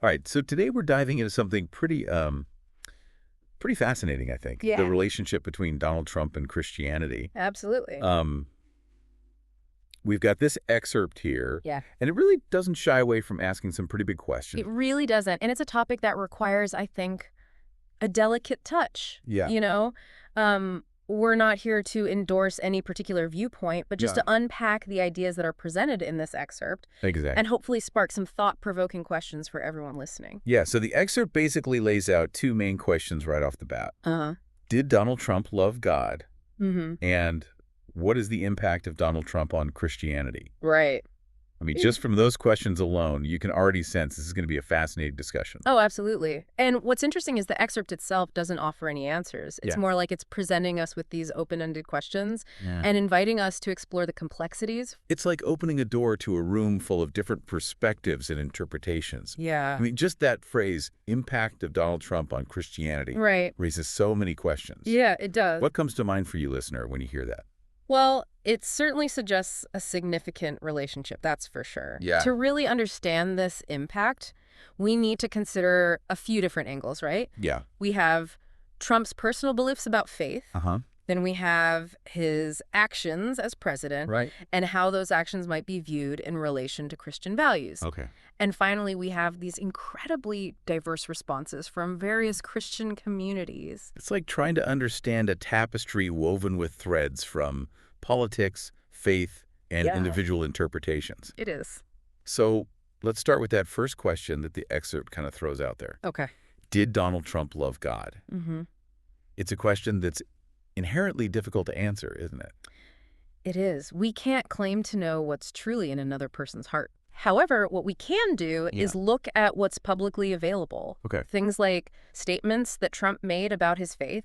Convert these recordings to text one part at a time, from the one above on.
All right, so today we're diving into something pretty fascinating, I think. The Yeah, relationship between Donald Trump and Christianity. absolutely. Um, we've got this excerpt here, Yeah. and it really doesn't shy away from asking some pretty big It questions. really doesn't. And it's a topic that requires, I think, a delicate touch. Yeah, We're not here to endorse any particular viewpoint, but just yeah, to unpack the ideas that are presented in this excerpt exactly. and hopefully spark some thought-provoking questions for everyone listening. Yeah, so the excerpt basically lays out two main questions right off the bat. Uh-huh. Did Donald Trump love God? Mm-hmm. And what is the impact of Donald Trump on Christianity? Right. I mean, just from those questions alone, you can already sense this is going to be a fascinating discussion. Oh, absolutely. And what's interesting is the excerpt itself doesn't offer any answers. It's Yeah. more like it's presenting us with these open-ended questions Yeah. and inviting us to explore the complexities. It's like opening a door to a room full of different perspectives and interpretations. Yeah. I mean, just that phrase, impact of Donald Trump on Christianity, Right. raises so many questions. Yeah, it does. What comes to mind for you, listener, when you hear that? Well, it certainly suggests a significant relationship, that's for sure. Yeah. To really understand this impact, we need to consider a few different angles, right? Yeah. We have Trump's personal beliefs about faith. Uh-huh. Then we have his actions as president Right. and how those actions might be viewed in relation to Christian values. Okay. And finally, we have these incredibly diverse responses from various Christian communities. It's like trying to understand a tapestry woven with threads from politics, faith, and Yeah. individual interpretations. It is. So let's start with that first question that the excerpt kind of throws out there. Okay. Did Donald Trump love God? Mm-hmm. It's a question that's inherently difficult to answer, isn't it? It is. We can't claim to know what's truly in another person's heart. However, what we can do Yeah. is look at what's publicly available. Okay. Things like statements that Trump made about his faith,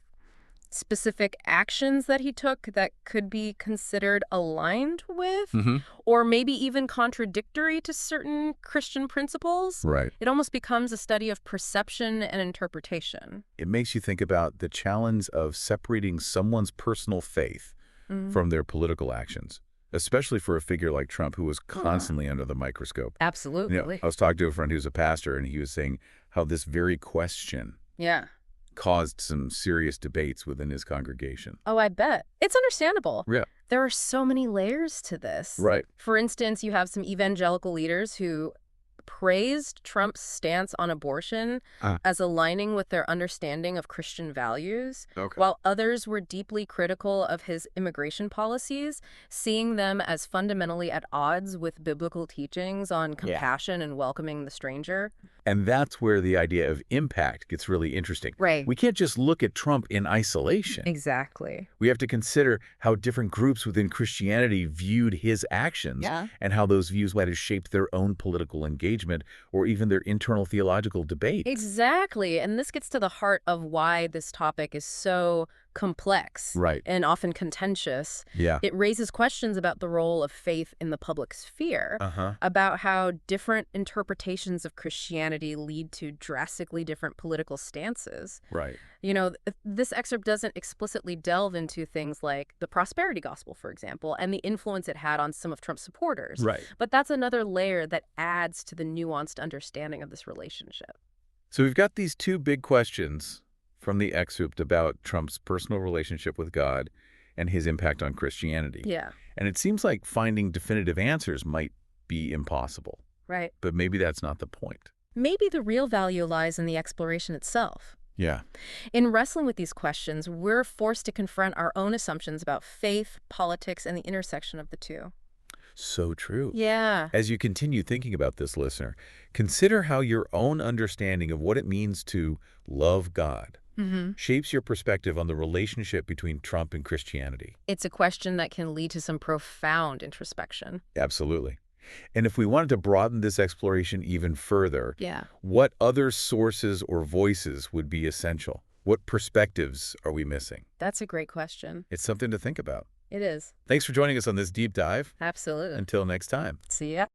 specific actions that he took that could be considered aligned with, Mm-hmm. or maybe even contradictory to certain Christian principles. Right. It almost becomes a study of perception and interpretation. It makes you think about the challenge of separating someone's personal faith Mhm. from their political actions, especially for a figure like Trump, who was constantly under the microscope. Absolutely. I was talking to a friend who's a pastor, and he was saying how this very question Yeah. caused some serious debates within his congregation. Oh, I bet. It's understandable. Yeah. There are so many layers to this. Right. For instance, you have some evangelical leaders who praised Trump's stance on abortion as aligning with their understanding of Christian values, Okay. while others were deeply critical of his immigration policies, seeing them as fundamentally at odds with biblical teachings on compassion and welcoming the stranger. And that's where the idea of impact gets really interesting. Right. We can't just look at Trump in isolation. Exactly. We have to consider how different groups within Christianity viewed his actions and how those views might have shaped their own political engagement or even their internal theological debate. Exactly. And this gets to the heart of why this topic is so complex Right. and often contentious. Yeah. It raises questions about the role of faith in the public sphere, Uh-huh. about how different interpretations of Christianity lead to drastically different political stances. Right. This excerpt doesn't explicitly delve into things like the prosperity gospel, for example, and the influence it had on some of Trump's supporters. Right. But that's another layer that adds to the nuanced understanding of this relationship. So we've got these two big questions from the excerpt about Trump's personal relationship with God and his impact on Christianity. Yeah, And it seems like finding definitive answers might be impossible, right. but maybe that's not the point. Maybe the real value lies in the exploration itself. Yeah. In wrestling with these questions, we're forced to confront our own assumptions about faith, politics, and the intersection of the two. So true. Yeah. As you continue thinking about this, listener, consider how your own understanding of what it means to love God shapes your perspective on the relationship between Trump and Christianity. It's a question that can lead to some profound introspection. Absolutely. And if we wanted to broaden this exploration even further, Yeah. what other sources or voices would be essential? What perspectives are we missing? That's a great question. It's something to think about. It is. Thanks for joining us on this deep dive. Absolutely. Until next time. See ya.